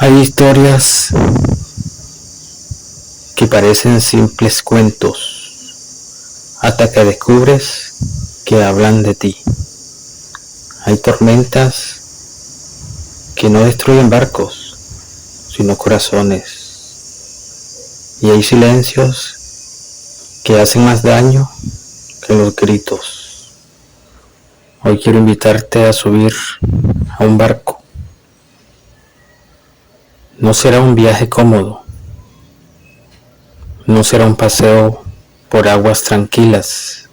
Hay historias que parecen simples cuentos hasta que descubres que hablan de ti. Hay tormentas que no destruyen barcos, sino corazones. Y hay silencios que hacen más daño que los gritos. Hoy quiero invitarte a subir a un barco. No será un viaje cómodo, no será un paseo por aguas tranquilas,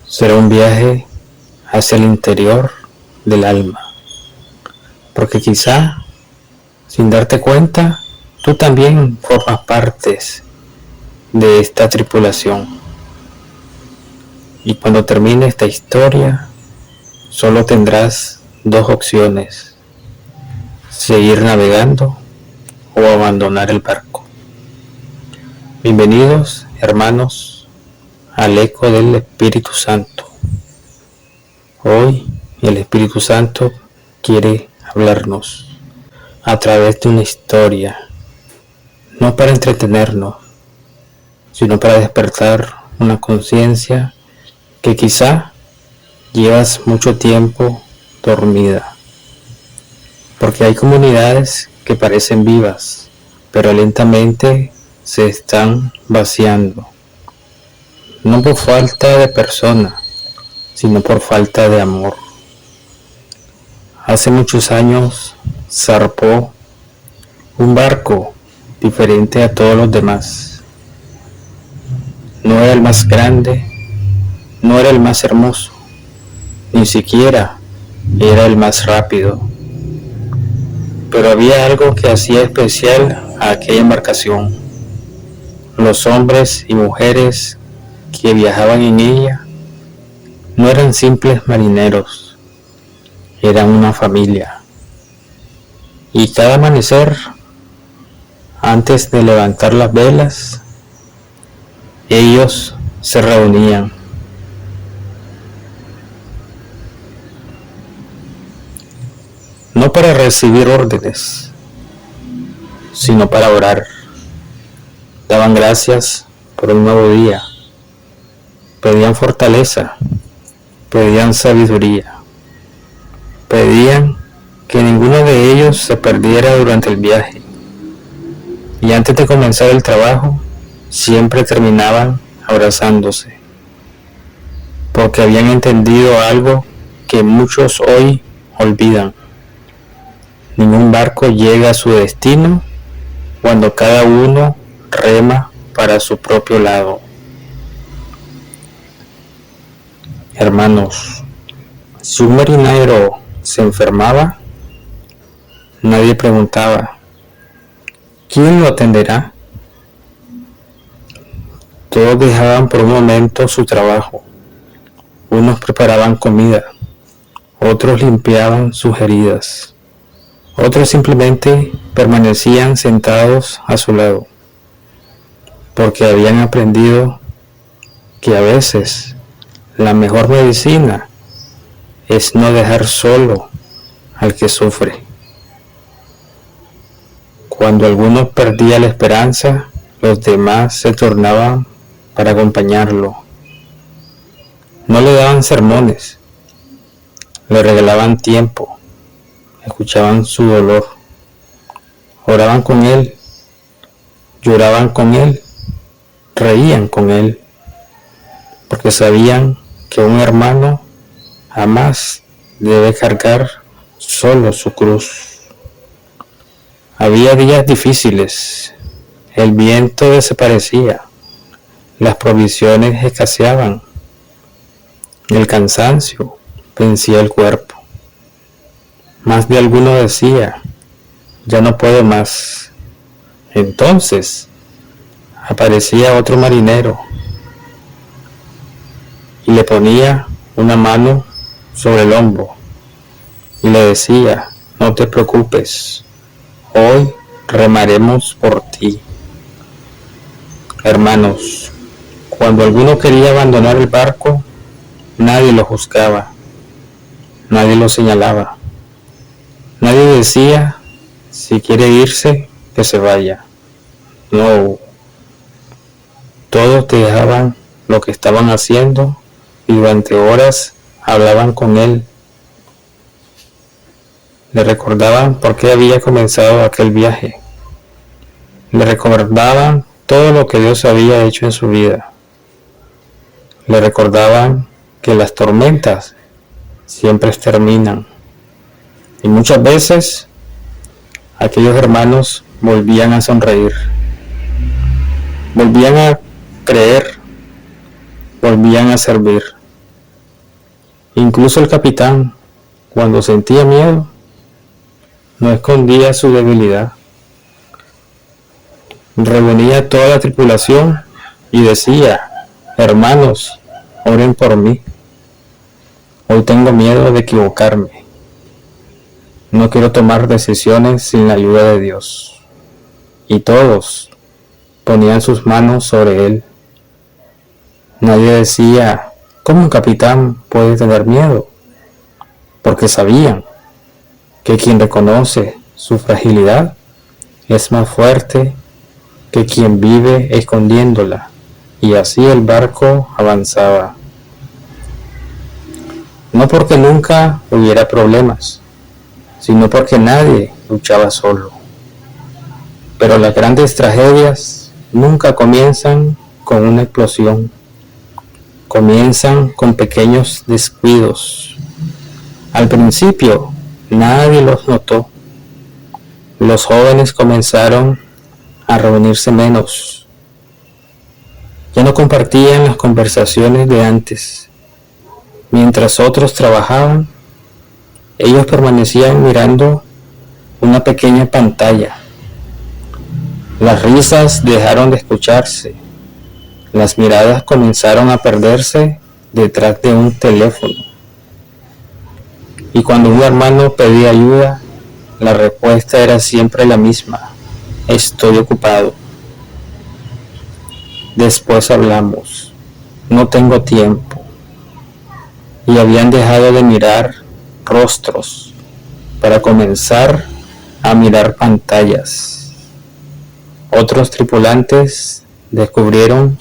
será un viaje hacia el interior del alma, porque quizá, sin darte cuenta, tú también formas parte de esta tripulación. Y cuando termine esta historia, solo tendrás dos opciones: seguir navegando o abandonar el barco. Bienvenidos, hermanos, al eco del Espíritu Santo. Hoy el Espíritu Santo quiere hablarnos a través de una historia, no para entretenernos, sino para despertar una conciencia que quizá llevas mucho tiempo dormida. Porque hay comunidades que parecen vivas, pero lentamente se están vaciando. No por falta de persona, sino por falta de amor. Hace muchos años zarpó un barco diferente a todos los demás. No era el más grande, no era el más hermoso, ni siquiera era el más rápido. Pero había algo que hacía especial a aquella embarcación. Los hombres y mujeres que viajaban en ella no eran simples marineros, eran una familia. Y cada amanecer, antes de levantar las velas, ellos se reunían. No para recibir órdenes, sino para orar. Daban gracias por un nuevo día, pedían fortaleza, pedían sabiduría, pedían que ninguno de ellos se perdiera durante el viaje. Y antes de comenzar el trabajo, siempre terminaban abrazándose, porque habían entendido algo que muchos hoy olvidan. Ningún barco llega a su destino cuando cada uno rema para su propio lado. Hermanos, si un marinero se enfermaba, nadie preguntaba: ¿quién lo atenderá? Todos dejaban por un momento su trabajo. Unos preparaban comida, otros limpiaban sus heridas. Otros simplemente permanecían sentados a su lado, porque habían aprendido que a veces la mejor medicina es no dejar solo al que sufre. Cuando alguno perdía la esperanza, los demás se tornaban para acompañarlo. No le daban sermones, le regalaban tiempo. Escuchaban su dolor, oraban con él, lloraban con él, reían con él, porque sabían que un hermano jamás debe cargar solo su cruz. Había días difíciles, el viento desaparecía, las provisiones escaseaban, el cansancio vencía el cuerpo. Más de alguno decía: ya no puedo más. Entonces aparecía otro marinero y le ponía una mano sobre el hombro y le decía: no te preocupes, hoy remaremos por ti. Hermanos, cuando alguno quería abandonar el barco, nadie lo juzgaba, nadie lo señalaba, nadie decía Si quiere irse, que se vaya. No. Todos dejaban lo que estaban haciendo y durante horas hablaban con él. Le recordaban por qué había comenzado aquel viaje. Le recordaban todo lo que Dios había hecho en su vida. Le recordaban que las tormentas siempre terminan. Y muchas veces aquellos hermanos volvían a sonreír, volvían a creer, volvían a servir. Incluso el capitán, cuando sentía miedo, no escondía su debilidad. Reunía a toda la tripulación y decía: hermanos, oren por mí. Hoy tengo miedo de equivocarme. No quiero tomar decisiones sin la ayuda de Dios. Y todos ponían sus manos sobre él. Nadie decía: ¿cómo un capitán puede tener miedo? Porque sabían que quien reconoce su fragilidad es más fuerte que quien vive escondiéndola. Y así el barco avanzaba. No porque nunca hubiera problemas, sino porque nadie luchaba solo. Pero las grandes tragedias nunca comienzan con una explosión. Comienzan con pequeños descuidos. Al principio nadie los notó. Los jóvenes comenzaron a reunirse menos. Ya no compartían las conversaciones de antes. Mientras otros trabajaban, ellos permanecían mirando una pequeña pantalla. Las risas dejaron de escucharse. Las miradas comenzaron a perderse detrás de un teléfono. Y cuando un hermano pedía ayuda, la respuesta era siempre la misma: estoy ocupado. Después hablamos. No tengo tiempo. Y habían dejado de mirar rostros para comenzar a mirar pantallas. Otros tripulantes descubrieron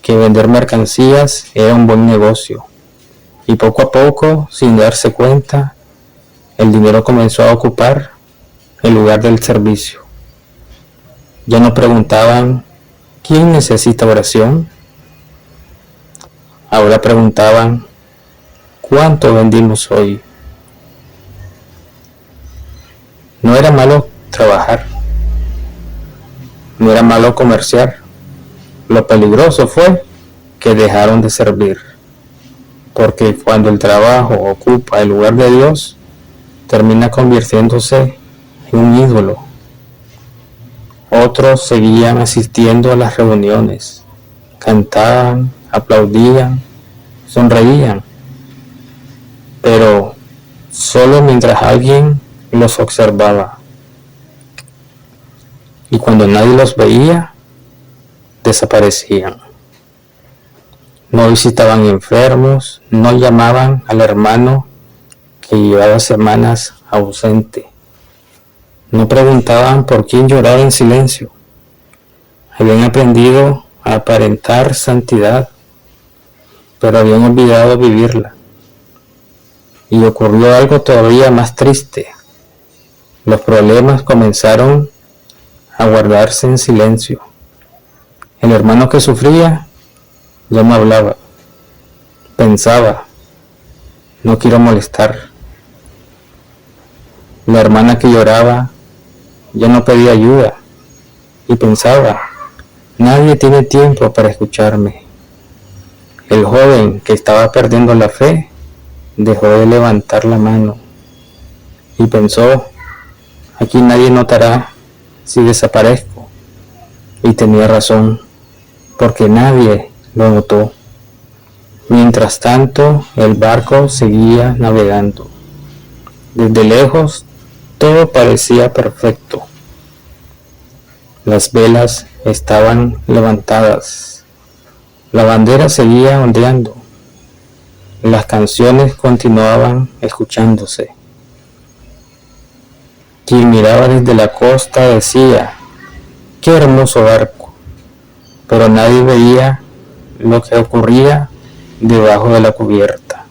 que vender mercancías era un buen negocio. Y poco a poco, sin darse cuenta, el dinero comenzó a ocupar el lugar del servicio. Ya no preguntaban: ¿quién necesita oración? Ahora preguntaban: ¿cuánto vendimos hoy? No era malo trabajar, no era malo comerciar. Lo peligroso fue que dejaron de servir. Porque cuando el trabajo ocupa el lugar de Dios, termina convirtiéndose en un ídolo. Otros seguían asistiendo a las reuniones, cantaban, aplaudían, sonreían, pero solo mientras alguien los observaba. Y cuando nadie los veía, desaparecían. No visitaban enfermos, no llamaban al hermano que llevaba semanas ausente. No preguntaban por quién lloraba en silencio. Habían aprendido a aparentar santidad, pero habían olvidado vivirla. Y ocurrió algo todavía más triste. Los problemas comenzaron a guardarse en silencio. El hermano que sufría ya no hablaba. Pensaba: no quiero molestar. La hermana que lloraba ya no pedía ayuda y pensaba: nadie tiene tiempo para escucharme. El joven que estaba perdiendo la fe dejó de levantar la mano y pensó: aquí nadie notará si desaparezco. Y tenía razón, porque nadie lo notó. Mientras tanto, el barco seguía navegando. Desde lejos, todo parecía perfecto. Las velas estaban levantadas. La bandera seguía ondeando. Las canciones continuaban escuchándose. Quien miraba desde la costa decía: ¡qué hermoso barco! Pero nadie veía lo que ocurría debajo de la cubierta.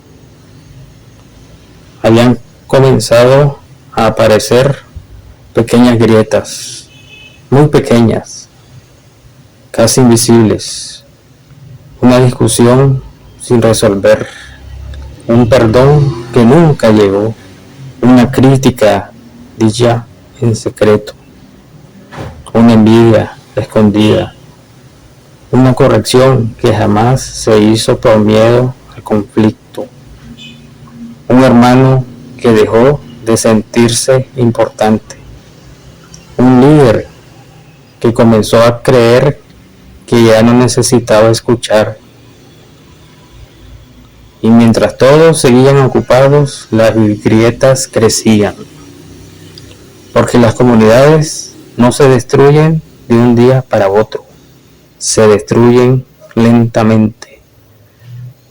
Habían comenzado a aparecer pequeñas grietas, muy pequeñas, casi invisibles, una discusión sin resolver, un perdón que nunca llegó, una crítica dicha en secreto, una envidia escondida, una corrección que jamás se hizo por miedo al conflicto, un hermano que dejó de sentirse importante, un líder que comenzó a creer que ya no necesitaba escuchar. Y mientras todos seguían ocupados, las grietas crecían. Porque las comunidades no se destruyen de un día para otro, se destruyen lentamente.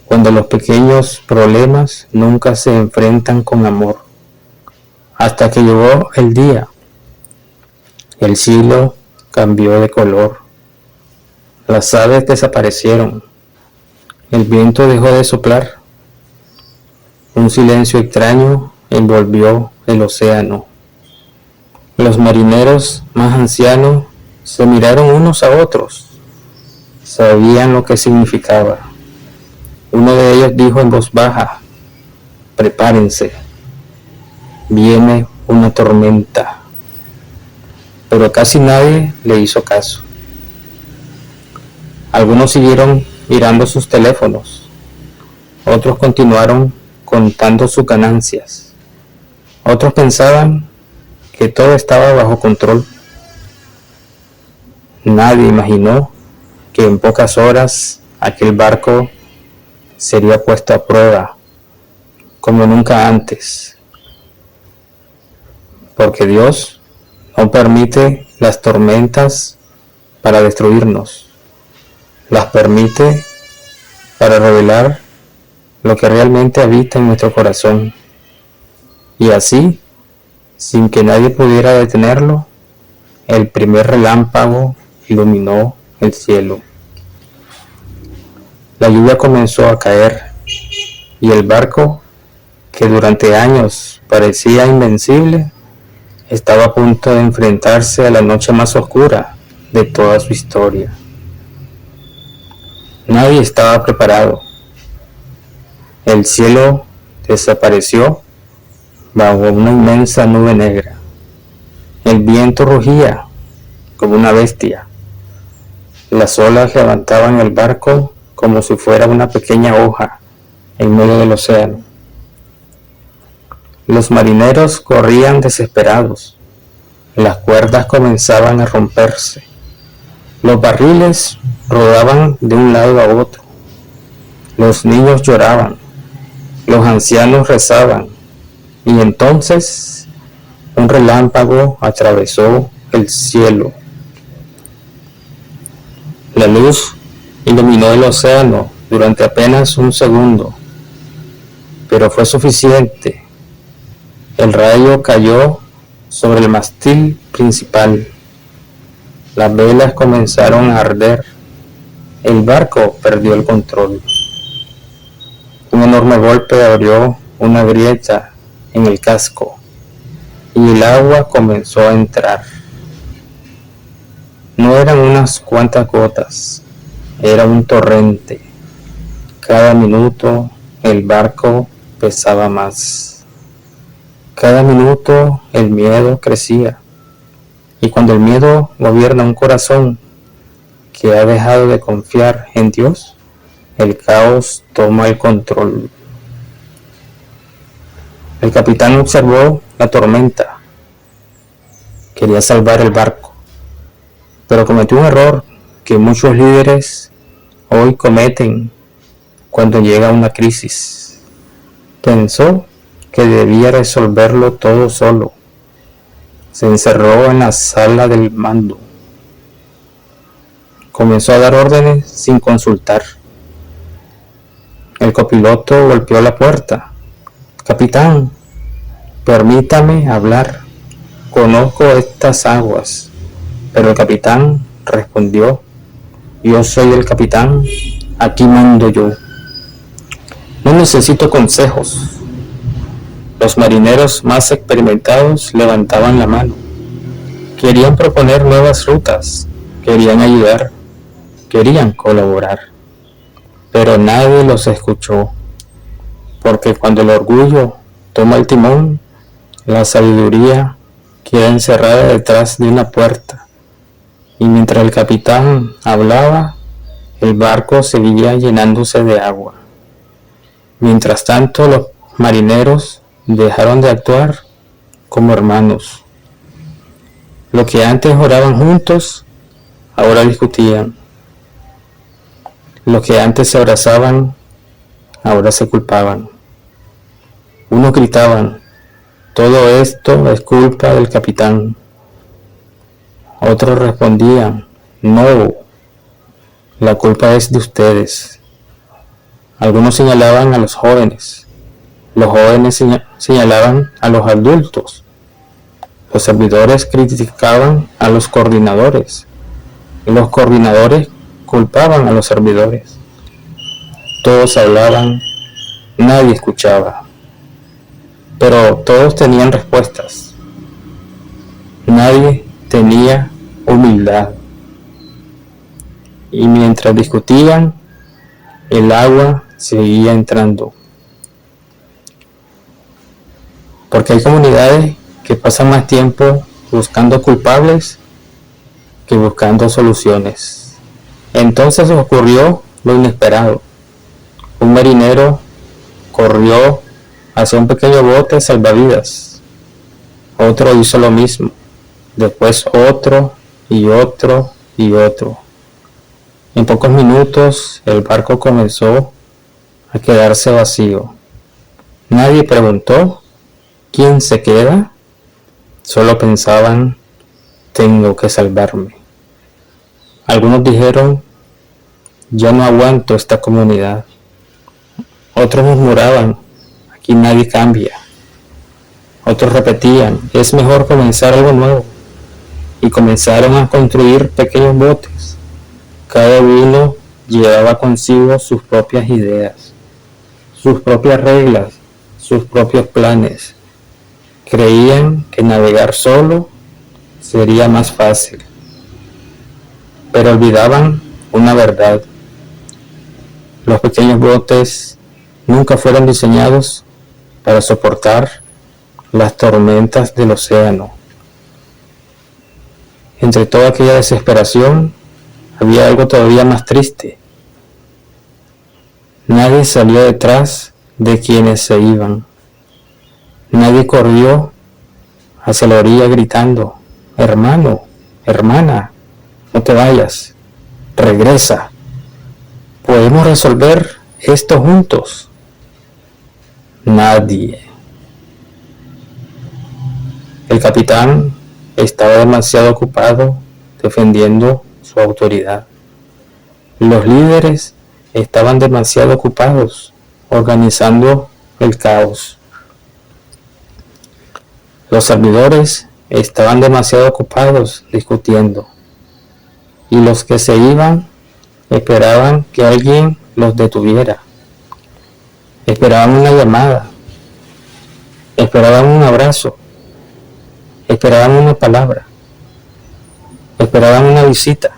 Cuando los pequeños problemas nunca se enfrentan con amor. Hasta que llegó el día. El cielo cambió de color. Las aves desaparecieron. El viento dejó de soplar. Un silencio extraño envolvió el océano. Los marineros más ancianos se miraron unos a otros. Sabían lo que significaba. Uno de ellos dijo en voz baja: prepárense, viene una tormenta. Pero casi nadie le hizo caso. Algunos siguieron mirando sus teléfonos. Otros continuaron contando sus ganancias. Otros pensaban que todo estaba bajo control. Nadie imaginó que en pocas horas aquel barco sería puesto a prueba como nunca antes. Porque Dios no permite las tormentas para destruirnos. Las permite para revelar lo que realmente habita en nuestro corazón. Y así, sin que nadie pudiera detenerlo, el primer relámpago iluminó el cielo. La lluvia comenzó a caer y el barco, que durante años parecía invencible, estaba a punto de enfrentarse a la noche más oscura de toda su historia. Nadie estaba preparado. El cielo desapareció bajo una inmensa nube negra. El viento rugía como una bestia. Las olas levantaban el barco como si fuera una pequeña hoja en medio del océano. Los marineros corrían desesperados. Las cuerdas comenzaban a romperse. Los barriles rodaban de un lado a otro. Los niños lloraban. Los ancianos rezaban. Y entonces un relámpago atravesó el cielo. La luz iluminó el océano durante apenas un segundo, pero fue suficiente. El rayo cayó sobre el mástil principal. Las velas comenzaron a arder. El barco perdió el control. Un enorme golpe abrió una grieta en el casco y el agua comenzó a entrar. No eran unas cuantas gotas, era un torrente. Cada minuto el barco pesaba más. Cada minuto el miedo crecía. Y cuando el miedo gobierna un corazón que ha dejado de confiar en Dios, el caos toma el control. El capitán observó la tormenta. Quería salvar el barco, pero cometió un error que muchos líderes hoy cometen cuando llega una crisis. Pensó que debía resolverlo todo solo. Se encerró en la sala del mando. Comenzó a dar órdenes sin consultar. El copiloto golpeó la puerta. Capitán, permítame hablar. conozco estas aguas. Pero el capitán respondió: yo soy el capitán, aquí mando yo. No necesito consejos. Los marineros más experimentados levantaban la mano. Querían proponer nuevas rutas, querían ayudar, querían colaborar. Pero nadie los escuchó, porque cuando el orgullo toma el timón, la sabiduría queda encerrada detrás de una puerta. Y mientras el capitán hablaba, el barco seguía llenándose de agua. Mientras tanto, los marineros dejaron de actuar como hermanos. Lo que antes oraban juntos, ahora discutían. Lo que antes se abrazaban, ahora se culpaban. Unos gritaban: todo esto es culpa del capitán. Otros respondían: no, la culpa es de ustedes. Algunos señalaban a los jóvenes señalaban a los adultos. Los servidores criticaban a los coordinadores y los coordinadores culpaban a los servidores. Todos hablaban, nadie escuchaba, pero todos tenían respuestas. Nadie tenía humildad. Y mientras discutían, el agua seguía entrando. Porque hay comunidades que pasan más tiempo buscando culpables que buscando soluciones. Entonces ocurrió lo inesperado. Un marinero corrió hacia un pequeño bote salvavidas. Otro hizo lo mismo. Después otro y otro y otro. En pocos minutos el barco comenzó a quedarse vacío. Nadie preguntó: ¿quién se queda? Solo pensaban: tengo que salvarme. Algunos dijeron: ya no aguanto esta comunidad. Otros murmuraban: aquí nadie cambia. Otros repetían: es mejor comenzar algo nuevo. Y comenzaron a construir pequeños botes. Cada uno llevaba consigo sus propias ideas, sus propias reglas, sus propios planes. Creían que navegar solo sería más fácil, pero olvidaban una verdad: los pequeños botes nunca fueron diseñados para soportar las tormentas del océano. Entre toda aquella desesperación había algo todavía más triste. Nadie salió detrás de quienes se iban. Nadie corrió hacia la orilla gritando: hermano, hermana, no te vayas, regresa. Podemos resolver esto juntos. Nadie. El capitán estaba demasiado ocupado defendiendo su autoridad. Los líderes estaban demasiado ocupados organizando el caos. Los servidores estaban demasiado ocupados discutiendo. Y los que se iban esperaban que alguien los detuviera. Esperaban una llamada. Esperaban un abrazo. Esperaban una palabra. Esperaban una visita.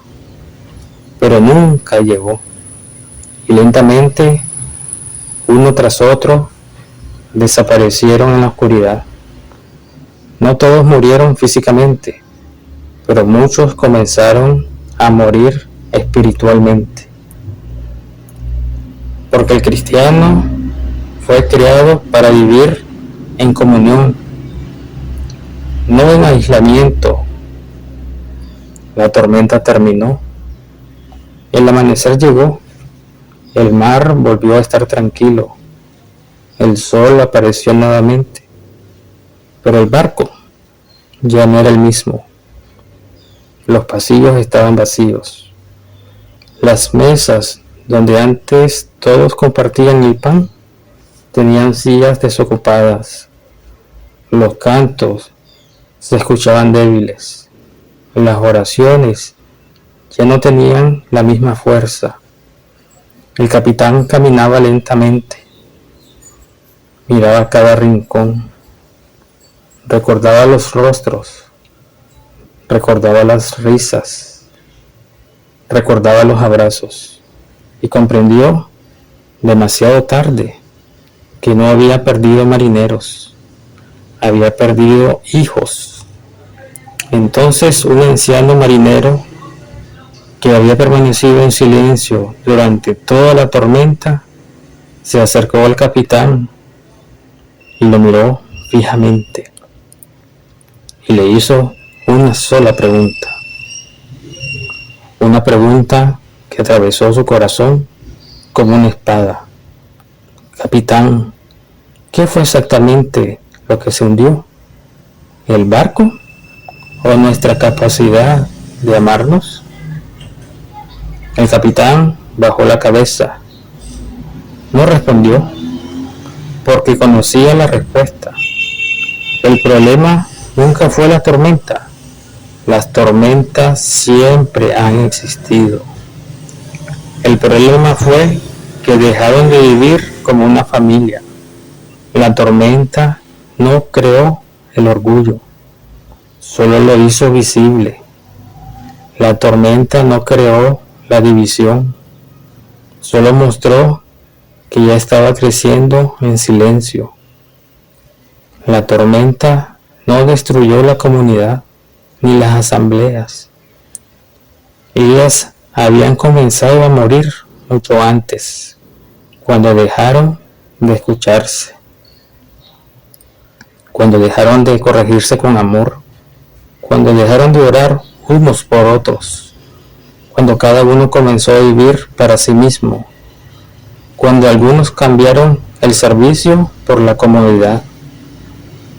Pero nunca llegó. Y lentamente, uno tras otro, desaparecieron en la oscuridad. No todos murieron físicamente, pero muchos comenzaron a morir espiritualmente. Porque el cristiano fue creado para vivir en comunión, no en aislamiento. La tormenta terminó. El amanecer llegó. El mar volvió a estar tranquilo. El sol apareció nuevamente. Pero el barco ya no era el mismo. Los pasillos estaban vacíos. Las mesas donde antes todos compartían el pan tenían sillas desocupadas. Los cantos se escuchaban débiles. Las oraciones ya no tenían la misma fuerza. El capitán caminaba lentamente, miraba cada rincón, recordaba los rostros, recordaba las risas, recordaba los abrazos y comprendió demasiado tarde que no había perdido marineros, había perdido hijos. Entonces un anciano marinero que había permanecido en silencio durante toda la tormenta, se acercó al capitán y lo miró fijamente y le hizo una sola pregunta. Una pregunta que atravesó su corazón como una espada. Capitán, ¿qué fue exactamente lo que se hundió? ¿El barco o nuestra capacidad de amarnos? El capitán bajó la cabeza. No respondió, porque conocía la respuesta. El problema nunca fue la tormenta. Las tormentas siempre han existido. El problema fue que dejaron de vivir como una familia. La tormenta no creó el orgullo, solo lo hizo visible. La tormenta no creó la división, solo mostró que ya estaba creciendo en silencio. La tormenta no destruyó la comunidad ni las asambleas. Ellas habían comenzado a morir mucho antes, cuando dejaron de escucharse, cuando dejaron de corregirse con amor, cuando dejaron de orar unos por otros, cuando cada uno comenzó a vivir para sí mismo, cuando algunos cambiaron el servicio por la comodidad,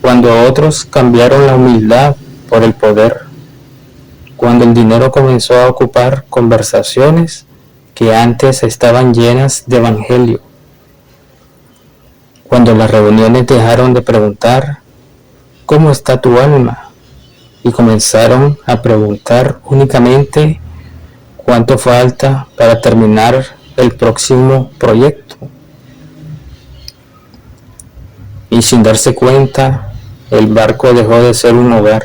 cuando otros cambiaron la humildad por el poder, cuando el dinero comenzó a ocupar conversaciones que antes estaban llenas de evangelio, cuando las reuniones dejaron de preguntar ¿cómo está tu alma? Y comenzaron a preguntar únicamente ¿cuánto falta para terminar el próximo proyecto? Y sin darse cuenta, el barco dejó de ser un hogar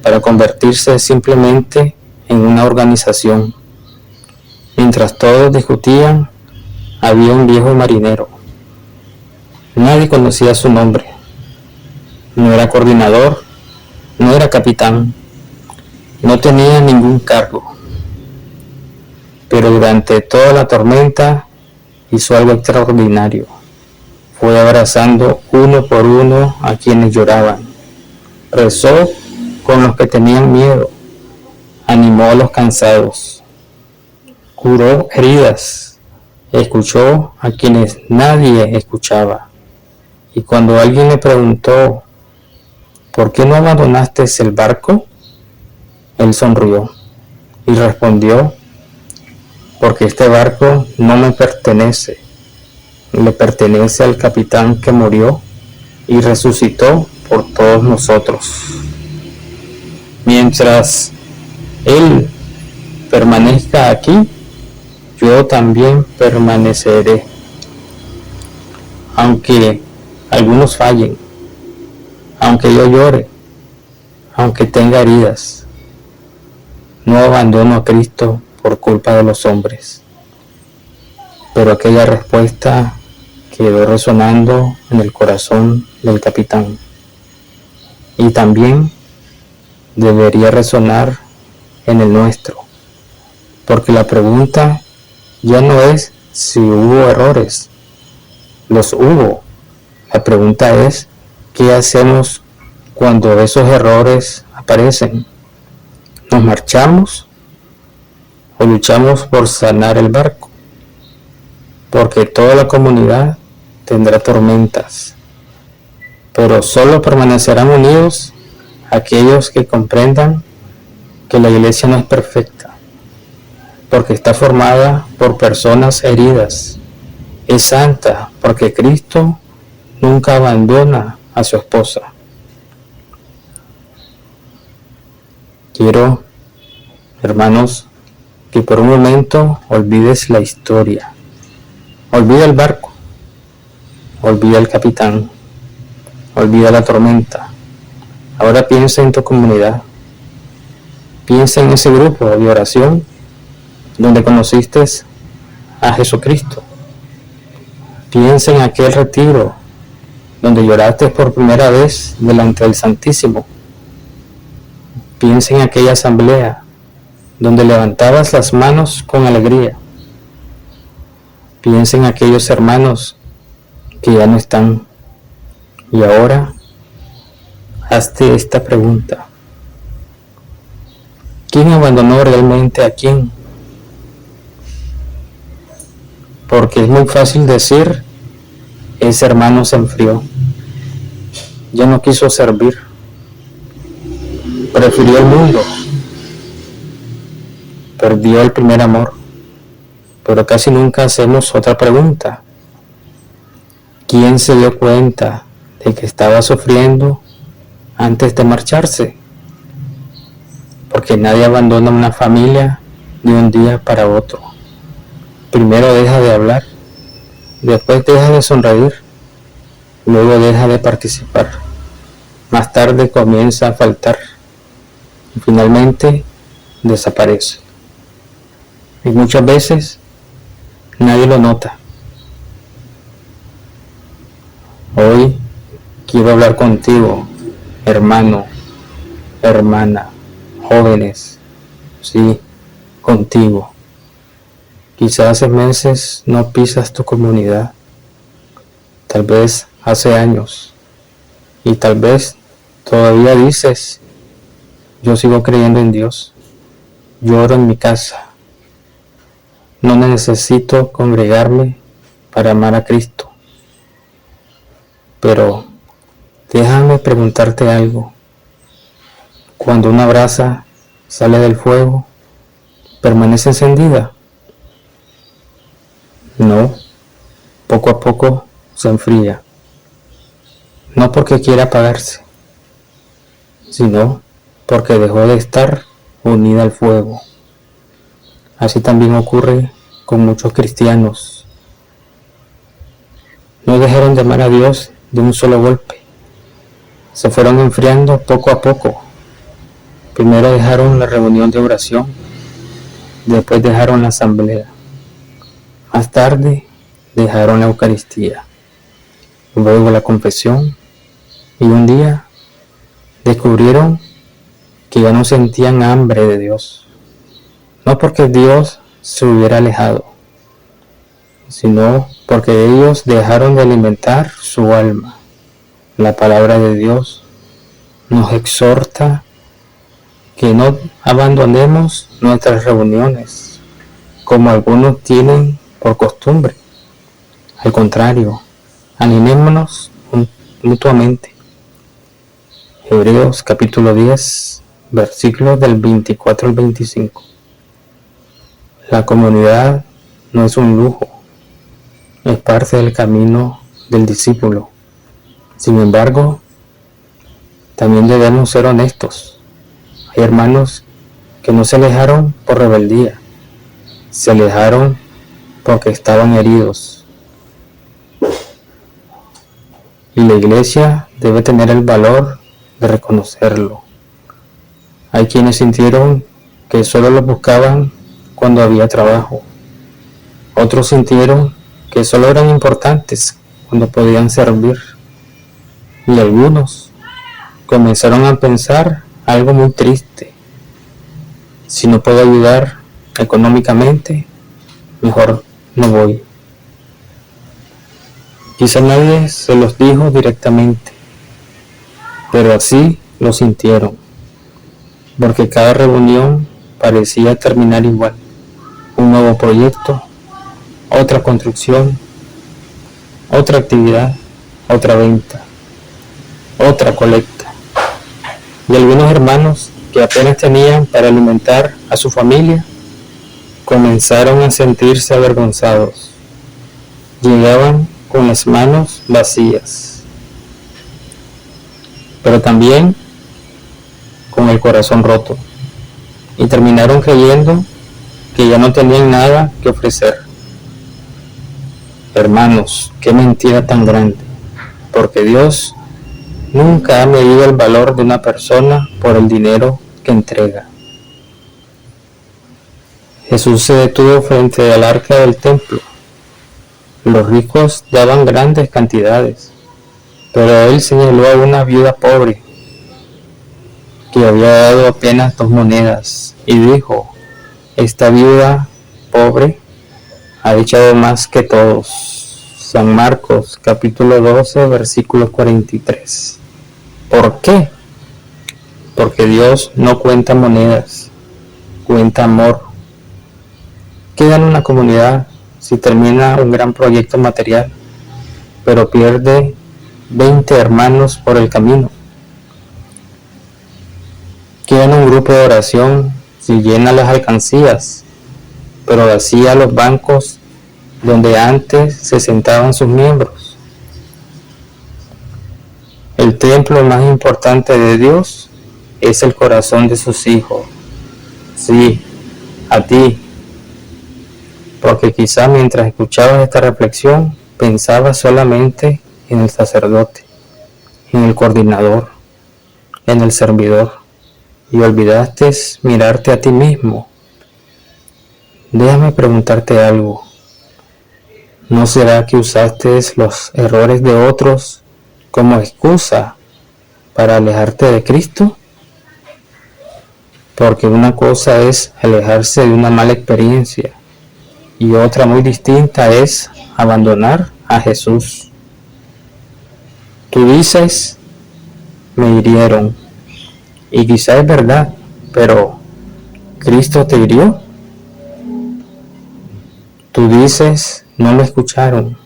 para convertirse simplemente en una organización. Mientras todos discutían, había un viejo marinero. Nadie conocía su nombre. No era coordinador, no era capitán, no tenía ningún cargo. Pero durante toda la tormenta hizo algo extraordinario. Fue abrazando uno por uno a quienes lloraban. Rezó con los que tenían miedo. Animó a los cansados. Curó heridas. Escuchó a quienes nadie escuchaba. Y cuando alguien le preguntó, ¿por qué no abandonaste el barco? Él sonrió y respondió, porque este barco no me pertenece, le pertenece al capitán que murió y resucitó por todos nosotros. Mientras él permanezca aquí, yo también permaneceré. Aunque algunos fallen, aunque yo llore, aunque tenga heridas, no abandono a Cristo por culpa de los hombres. Pero aquella respuesta quedó resonando en el corazón del capitán y también debería resonar en el nuestro, porque la pregunta ya no es si hubo errores, los hubo. La pregunta es ¿qué hacemos cuando esos errores aparecen? ¿Nos marchamos o luchamos por sanar el barco? Porque toda la comunidad tendrá tormentas, pero solo permanecerán unidos aquellos que comprendan que la iglesia no es perfecta, porque está formada por personas heridas. Es santa porque Cristo nunca abandona a su esposa. Quiero, hermanos, que por un momento olvides la historia. Olvida el barco, olvida el capitán, olvida la tormenta. Ahora piensa en tu comunidad. Piensa en ese grupo de oración donde conociste a Jesucristo. Piensa en aquel retiro donde lloraste por primera vez delante del Santísimo. Piensa en aquella asamblea donde levantabas las manos con alegría. Piensa en aquellos hermanos que ya no están. Y ahora, hazte esta pregunta. ¿Quién abandonó realmente a quién? Porque es muy fácil decir, ese hermano se enfrió, ya no quiso servir, prefirió el mundo, perdió el primer amor. Pero casi nunca hacemos otra pregunta. ¿Quién se dio cuenta de que estaba sufriendo antes de marcharse? Porque nadie abandona una familia de un día para otro. Primero deja de hablar, después deja de sonreír, luego deja de participar, más tarde comienza a faltar y finalmente desaparece. Y muchas veces nadie lo nota. Hoy quiero hablar contigo, hermano, hermana, jóvenes, sí, contigo. Quizás hace meses no pisas tu comunidad, tal vez hace años, y tal vez todavía dices, yo sigo creyendo en Dios, yo oro en mi casa, no necesito congregarme para amar a Cristo. Pero déjame preguntarte algo. Cuando una brasa sale del fuego, ¿permanece encendida? No, poco a poco se enfría. No porque quiera apagarse, sino porque dejó de estar unida al fuego. Así también ocurre con muchos cristianos. No dejaron de amar a Dios de un solo golpe. Se fueron enfriando poco a poco. Primero dejaron la reunión de oración, después dejaron la asamblea. Más tarde dejaron la Eucaristía, luego la confesión, y un día descubrieron que ya no sentían hambre de Dios. No porque Dios se hubiera alejado, sino porque ellos dejaron de alimentar su alma. La palabra de Dios nos exhorta que no abandonemos nuestras reuniones, como algunos tienen por costumbre. Al contrario, animémonos mutuamente. Hebreos capítulo 10, versículos del 24 al 25. La comunidad no es un lujo, es parte del camino del discípulo. Sin embargo, también debemos ser honestos. Hay hermanos que no se alejaron por rebeldía, se alejaron porque estaban heridos. Y la iglesia debe tener el valor de reconocerlo. Hay quienes sintieron que solo los buscaban cuando había trabajo. Otros sintieron que solo eran importantes cuando podían servir. Y algunos comenzaron a pensar algo muy triste. Si no puedo ayudar económicamente, mejor no voy. Quizá nadie se los dijo directamente, pero así lo sintieron, porque cada reunión parecía terminar igual. Un nuevo proyecto, otra construcción, otra actividad, otra venta, otra colecta. Y algunos hermanos que apenas tenían para alimentar a su familia, comenzaron a sentirse avergonzados. Llegaban con las manos vacías, pero también con el corazón roto. y terminaron creyendo que ya no tenían nada que ofrecer. Hermanos, qué mentira tan grande, porque Dios nunca ha medido el valor de una persona por el dinero que entrega. Jesús se detuvo frente al arca del templo. Los ricos daban grandes cantidades, pero él señaló a una viuda pobre que había dado apenas 2 monedas y dijo: esta viuda pobre ha echado más que todos. San Marcos capítulo 12 versículo 43. ¿Por qué? Porque Dios no cuenta monedas, cuenta amor. Queda en una comunidad si termina un gran proyecto material, pero pierde 20 hermanos por el camino. Queda en un grupo de oración si llena las alcancías, pero vacía los bancos donde antes se sentaban sus miembros. El templo más importante de Dios es el corazón de sus hijos. Sí, a ti. Porque quizá mientras escuchabas esta reflexión pensabas solamente en el sacerdote, en el coordinador, en el servidor, y olvidaste mirarte a ti mismo. Déjame preguntarte algo. ¿No será que usaste los errores de otros como excusa para alejarte de Cristo? Porque una cosa es alejarse de una mala experiencia y otra muy distinta es abandonar a Jesús. Tú dices, me hirieron, y quizá es verdad, pero ¿Cristo te hirió? Tú dices, no me escucharon,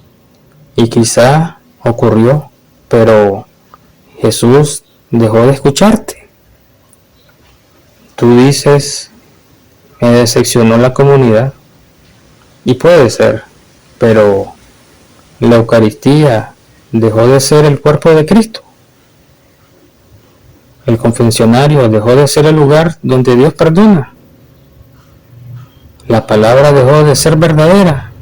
y quizá ocurrió, pero Jesús dejó de escucharte. Tú dices, me decepcionó la comunidad, y puede ser, pero la Eucaristía dejó de ser el cuerpo de Cristo. El confesionario dejó de ser el lugar donde Dios perdona. La palabra dejó de ser verdadera.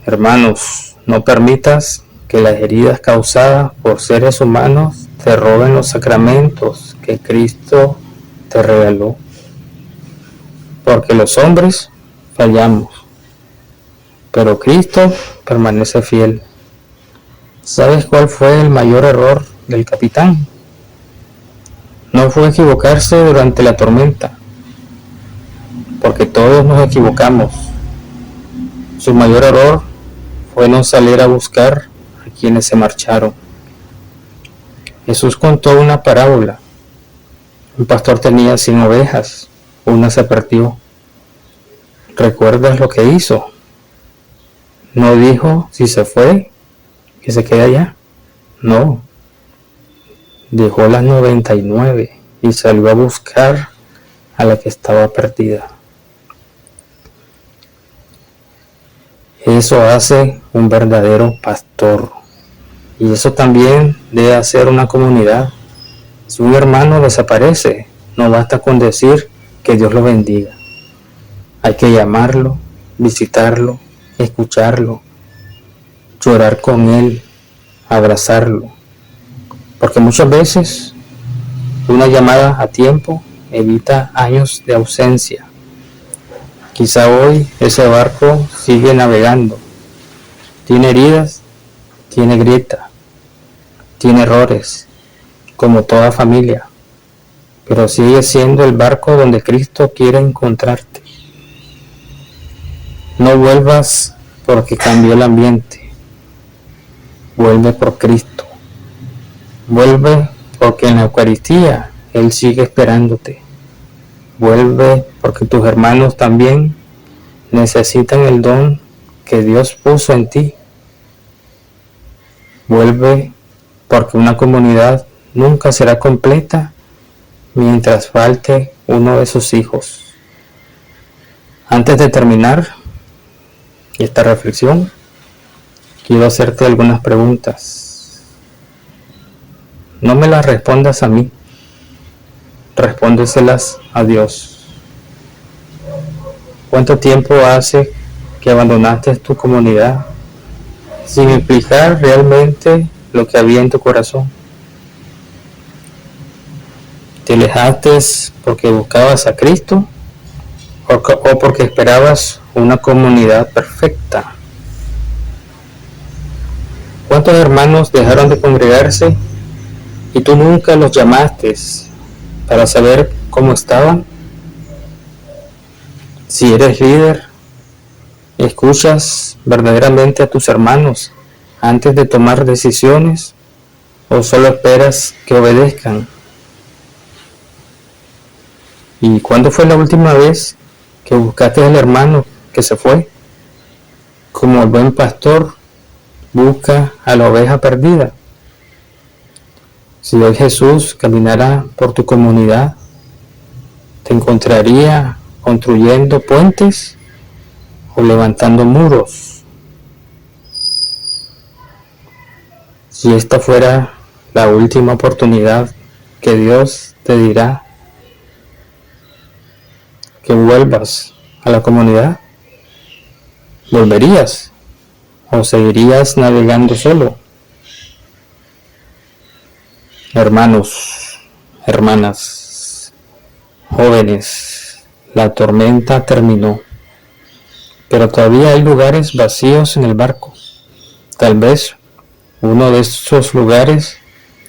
Hermanos, no permitas que las heridas causadas por seres humanos te roben los sacramentos que Cristo te regaló. Porque los hombres fallamos, pero Cristo permanece fiel. ¿Sabes cuál fue el mayor error del capitán? No fue equivocarse durante la tormenta, porque todos nos equivocamos. Su mayor error fue no salir a buscar a quienes se marcharon. Jesús contó una parábola. Un pastor tenía 100 ovejas, una se perdió. ¿Recuerdas lo que hizo? No dijo si se fue, que se quede allá. No. Dejó las 99 y salió a buscar a la que estaba perdida. Eso hace un verdadero pastor. Y eso también debe hacer una comunidad. Si un hermano desaparece, no basta con decir que Dios lo bendiga. Hay que llamarlo, visitarlo, escucharlo, llorar con él, abrazarlo. Porque muchas veces una llamada a tiempo evita años de ausencia. Quizá hoy ese barco sigue navegando. Tiene heridas, tiene grieta, tiene errores, como toda familia. Pero sigue siendo el barco donde Cristo quiere encontrarte. No vuelvas porque cambió el ambiente. Vuelve por Cristo. Vuelve porque en la Eucaristía Él sigue esperándote. Vuelve porque tus hermanos también necesitan el don que Dios puso en ti. Vuelve porque una comunidad nunca será completa mientras falte uno de sus hijos. Antes de terminar esta reflexión, quiero hacerte algunas preguntas. No me las respondas a mí, respóndeselas a Dios? ¿Cuánto tiempo hace que abandonaste tu comunidad sin explicar realmente lo que había en tu corazón? ¿Te alejaste porque buscabas a Cristo o porque esperabas una comunidad perfecta? ¿Cuántos hermanos dejaron de congregarse y tú nunca los llamaste para saber cómo estaban? Si eres líder, ¿escuchas verdaderamente a tus hermanos antes de tomar decisiones o solo esperas que obedezcan? ¿Y cuándo fue la última vez que buscaste al hermano que se fue? Como el buen pastor busca a la oveja perdida. Si hoy Jesús caminara por tu comunidad, ¿te encontraría construyendo puentes o levantando muros? Si esta fuera la última oportunidad que Dios te dirá que vuelvas a la comunidad, ¿volverías o seguirías navegando solo? Hermanos, hermanas, jóvenes, la tormenta terminó, pero todavía hay lugares vacíos en el barco. Tal vez uno de esos lugares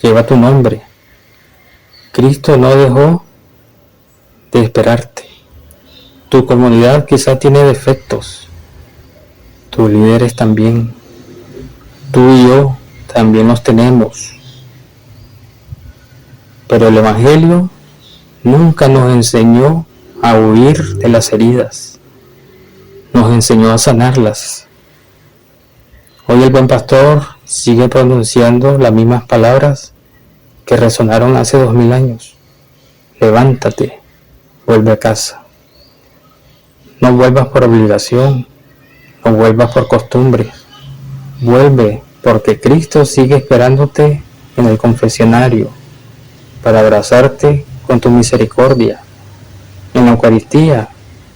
lleva tu nombre. Cristo no dejó de esperarte. Tu comunidad quizá tiene defectos. Tus líderes también. Tú y yo también los tenemos. Pero el Evangelio nunca nos enseñó a huir de las heridas. Nos enseñó a sanarlas. Hoy el buen pastor sigue pronunciando las mismas palabras que resonaron hace 2000 años. Levántate, vuelve a casa. No vuelvas por obligación, no vuelvas por costumbre. Vuelve porque Cristo sigue esperándote en el confesionario para abrazarte con tu misericordia, en la Eucaristía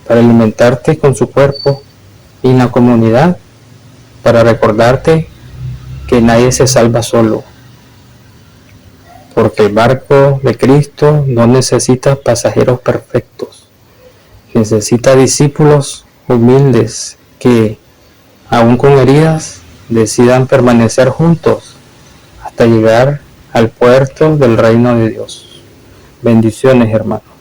para alimentarte con su cuerpo y en la comunidad para recordarte que nadie se salva solo, porque el barco de Cristo no necesita pasajeros perfectos, necesita discípulos humildes que, aun con heridas, decidan permanecer juntos hasta llegar al puerto del reino de Dios. Bendiciones, hermanos.